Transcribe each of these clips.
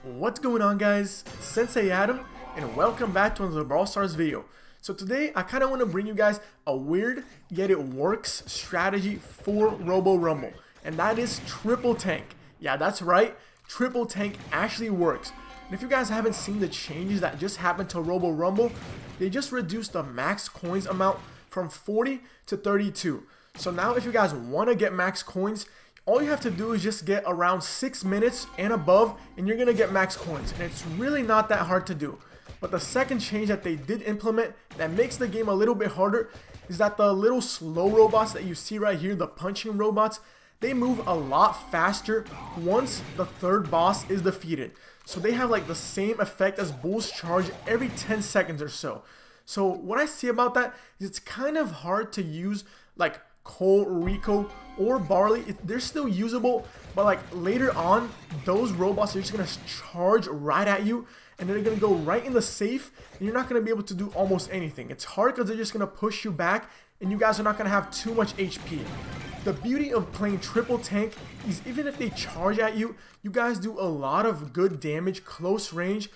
What's going on, guys? It's Sensei Adam and welcome back to another Brawl Stars video. So today I kind of want to bring you guys a weird yet it works strategy for Robo Rumble, and that is triple tank. Yeah, that's right, triple tank actually works. And if you guys haven't seen the changes that just happened to Robo Rumble, they just reduced the max coins amount from 40 to 32. So now if you guys want to get max coins, all you have to do is just get around 6 minutes and above and you're going to get max coins. And it's really not that hard to do. But the second change that they did implement that makes the game a little bit harder is that the little slow robots that you see right here, the punching robots, they move a lot faster once the third boss is defeated. So they have like the same effect as Bull's charge every 10 seconds or so. So what I see about that is it's kind of hard to use like Colt, Rico, or Barley. They're still usable, but like later on, those robots are just gonna charge right at you, and they're gonna go right in the safe, and you're not gonna be able to do almost anything. It's hard because they're just gonna push you back, and you guys are not gonna have too much HP. The beauty of playing triple tank is even if they charge at you, you guys do a lot of good damage close range.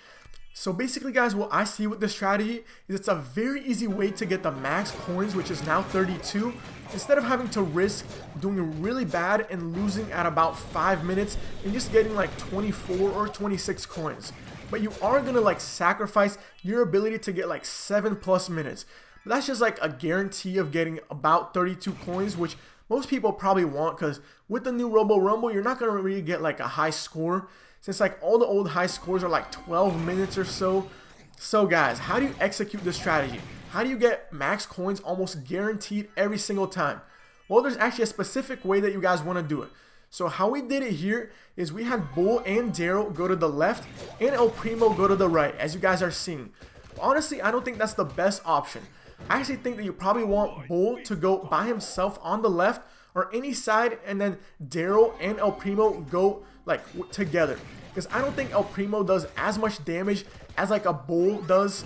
So basically, guys, what I see with this strategy is it's a very easy way to get the max coins, which is now 32, instead of having to risk doing really bad and losing at about 5 minutes and just getting like 24 or 26 coins. But you are going to like sacrifice your ability to get like 7+ minutes. But that's just like a guarantee of getting about 32 coins, which most people probably want, because with the new Robo Rumble, you're not going to really get like a high score, since like all the old high scores are like 12 minutes or so. So guys, how do you execute this strategy? How do you get max coins almost guaranteed every single time? Well, there's actually a specific way that you guys want to do it. So how we did it here is we had Bull and Darryl go to the left and El Primo go to the right, as you guys are seeing. Honestly, I don't think that's the best option. I actually think that you probably want Bull to go by himself on the left or any side, and then Darryl and El Primo go like together, because I don't think El Primo does as much damage as like a Bull does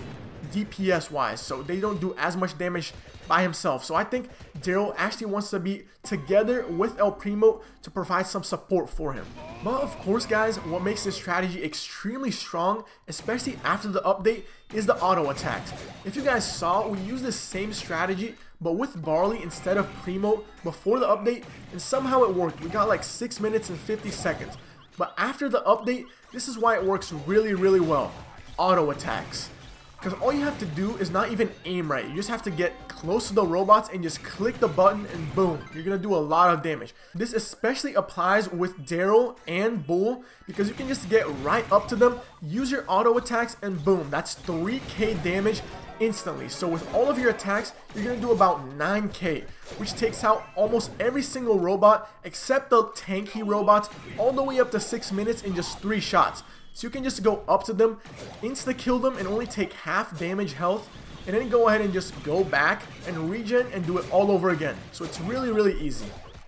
DPS wise, so they don't do as much damage by himself. So I think Darryl actually wants to be together with El Primo to provide some support for him. But of course, guys, what makes this strategy extremely strong, especially after the update, is the auto attacks. If you guys saw, we used the same strategy but with Barley instead of Primo before the update, and somehow it worked. We got like 6 minutes and 50 seconds. But after the update, this is why it works really well. Auto attacks. Because all you have to do is not even aim right. You just have to get close to the robots and just click the button and boom, you're going to do a lot of damage. This especially applies with Darryl and Bull, because you can just get right up to them, use your auto attacks, and boom, that's 3k damage instantly. So with all of your attacks, you're going to do about 9k, which takes out almost every single robot except the tanky robots all the way up to 6 minutes in just 3 shots. So you can just go up to them, insta-kill them, and only take half damage health, and then go ahead and just go back and regen and do it all over again. So it's really easy.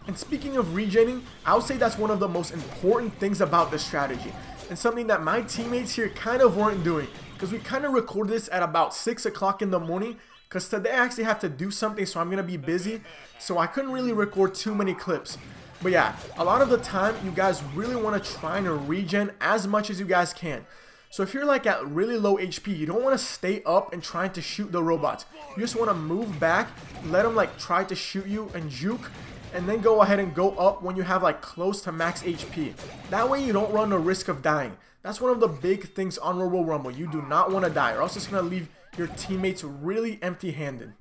And speaking of regening, I would say that's one of the most important things about this strategy, and something that my teammates here kind of weren't doing, because we kind of recorded this at about 6 o'clock in the morning, because today I actually have to do something, so I'm going to be busy, so I couldn't really record too many clips. But yeah, a lot of the time, you guys really want to try and regen as much as you guys can. So if you're like at really low HP, you don't want to stay up and trying to shoot the robots. You just want to move back, let them like try to shoot you and juke, and then go ahead and go up when you have like close to max HP. That way you don't run the risk of dying. That's one of the big things on Robo Rumble. You do not want to die, or else it's going to leave your teammates really empty-handed.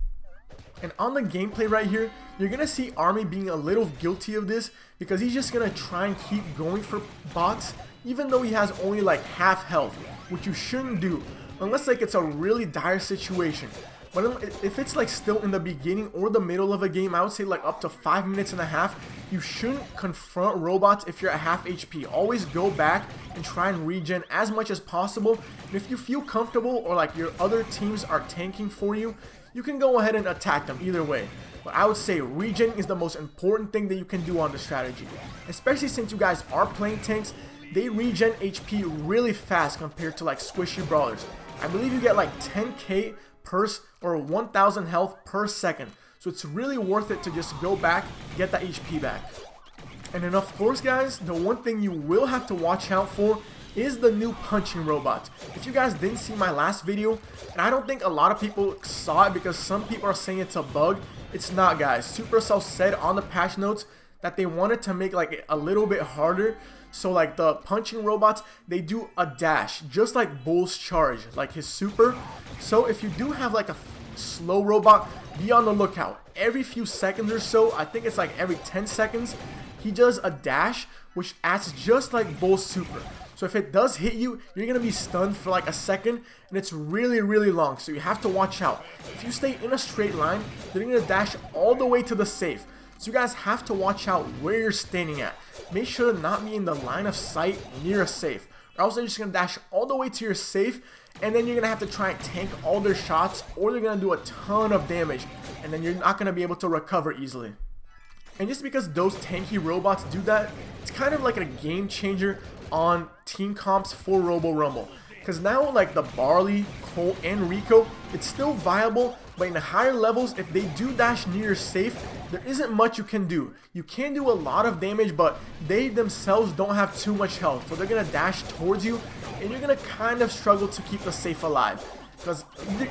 And on the gameplay right here, you're going to see Army being a little guilty of this, because he's just going to try and keep going for bots, even though he has only like half health, which you shouldn't do, unless like it's a really dire situation. But if it's like still in the beginning or the middle of a game, I would say like up to 5 minutes and a half, you shouldn't confront robots if you're at half HP. Always go back and try and regen as much as possible. And if you feel comfortable, or like your other teams are tanking for you, you can go ahead and attack them either way. But I would say regen is the most important thing that you can do on the strategy. Especially since you guys are playing tanks, they regen HP really fast compared to like squishy brawlers. I believe you get like 10k per or 1000 health per second. So it's really worth it to just go back, get that HP back. And then of course, guys, the one thing you will have to watch out for is the new punching robot. If you guys didn't see my last video, and I don't think a lot of people saw it because some people are saying it's a bug, it's not, guys. Supercell said on the patch notes that they wanted to make like a little bit harder. So like the punching robots, they do a dash, just like Bull's charge, like his super. So if you do have like a slow robot, be on the lookout. Every few seconds or so, I think it's like every 10 seconds, he does a dash, which acts just like Bull's super. So if it does hit you, you're going to be stunned for like a second, and it's really, really long. So you have to watch out. If you stay in a straight line, they're going to dash all the way to the safe. So you guys have to watch out where you're standing at. Make sure to not be in the line of sight near a safe, or else they're just going to dash all the way to your safe, and then you're going to have to try and tank all their shots, or they're going to do a ton of damage, and then you're not going to be able to recover easily. And just because those tanky robots do that, it's kind of like a game changer on team comps for Robo Rumble. Because now like the Barley, Colt, and Rico, it's still viable, but in the higher levels, if they do dash near your safe, there isn't much you can do. You can do a lot of damage, but they themselves don't have too much health. So they're going to dash towards you, and you're going to kind of struggle to keep the safe alive. Because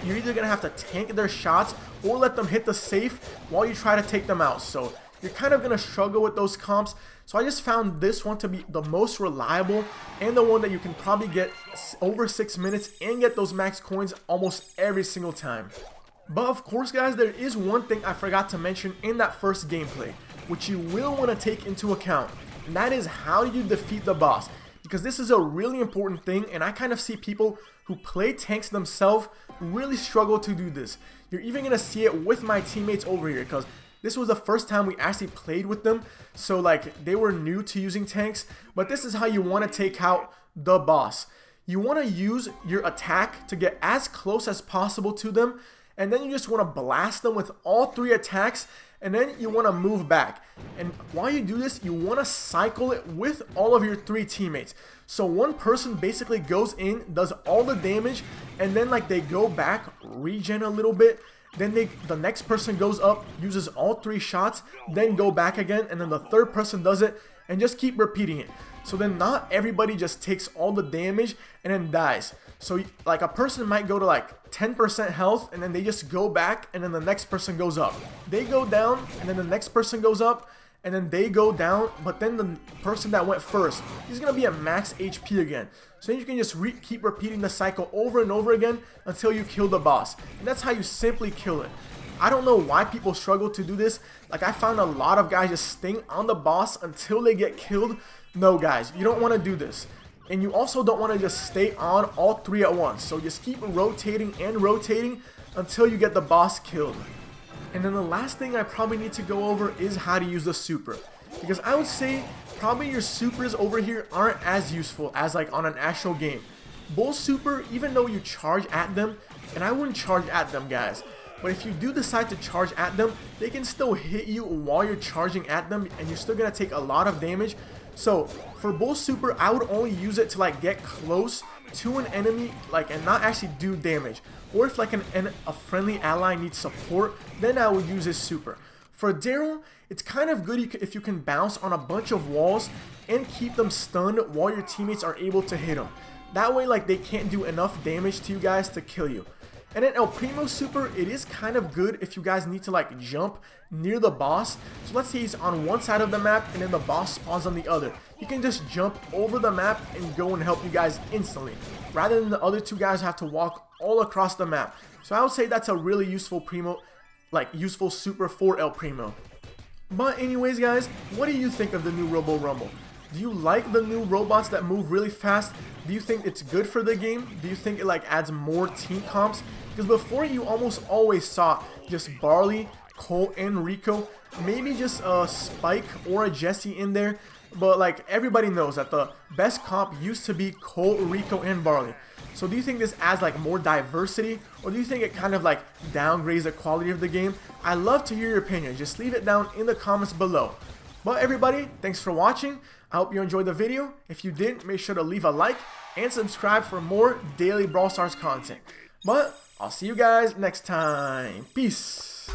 you're either going to have to tank their shots or let them hit the safe while you try to take them out. So you're kind of going to struggle with those comps. So I just found this one to be the most reliable and the one that you can probably get over 6 minutes and get those max coins almost every single time. But of course, guys, there is one thing I forgot to mention in that first gameplay, which you will want to take into account, and that is how do you defeat the boss. Because this is a really important thing, and I kind of see people who play tanks themselves really struggle to do this. You're even going to see it with my teammates over here, because this was the first time we actually played with them, so like they were new to using tanks. But this is how you want to take out the boss. You want to use your attack to get as close as possible to them, and then you just want to blast them with all 3 attacks, and then you want to move back. And while you do this, you want to cycle it with all of your 3 teammates. So one person basically goes in, does all the damage, and then like they go back, regen a little bit. Then the next person goes up, uses all 3 shots, then go back again, and then the third person does it, and just keep repeating it. So then not everybody just takes all the damage and then dies. So like a person might go to like 10% health, and then they just go back, and then the next person goes up. They go down, and then the next person goes up, and then they go down, but then the person that went first, he's going to be at max HP again. So you can just keep repeating the cycle over and over again until you kill the boss. And that's how you simply kill it. I don't know why people struggle to do this. Like I found a lot of guys just staying on the boss until they get killed. No guys, you don't want to do this. And you also don't want to just stay on all 3 at once. So just keep rotating and rotating until you get the boss killed. And then the last thing I probably need to go over is how to use the super. Because I would say probably your supers over here aren't as useful as like on an actual game. Bull's super, even though you charge at them, and I wouldn't charge at them guys, but if you do decide to charge at them, they can still hit you while you're charging at them, and you're still going to take a lot of damage. So for Bull's super, I would only use it to like get close to an enemy like and not actually do damage. Or if like a friendly ally needs support, then I would use his super. For Darryl, it's kind of good if you can bounce on a bunch of walls and keep them stunned while your teammates are able to hit them. That way like they can't do enough damage to you guys to kill you. And then El Primo super, it is kind of good if you guys need to like jump near the boss. So let's say he's on one side of the map and then the boss spawns on the other. You can just jump over the map and go and help you guys instantly, rather than the other 2 guys have to walk all across the map. So I would say that's a really useful primo, like useful super for El Primo. But anyways guys, what do you think of the new Robo Rumble? Do you like the new robots that move really fast? Do you think it's good for the game? Do you think it like adds more team comps? Because before you almost always saw just Barley, Colt, and Rico, maybe just a Spike or a Jesse in there. But like everybody knows that the best comp used to be Colt, Rico, and Barley. So do you think this adds like more diversity, or do you think it kind of like downgrades the quality of the game? I'd love to hear your opinion. Just leave it down in the comments below. But everybody, thanks for watching. I hope you enjoyed the video. If you did, make sure to leave a like and subscribe for more daily Brawl Stars content. But I'll see you guys next time. Peace.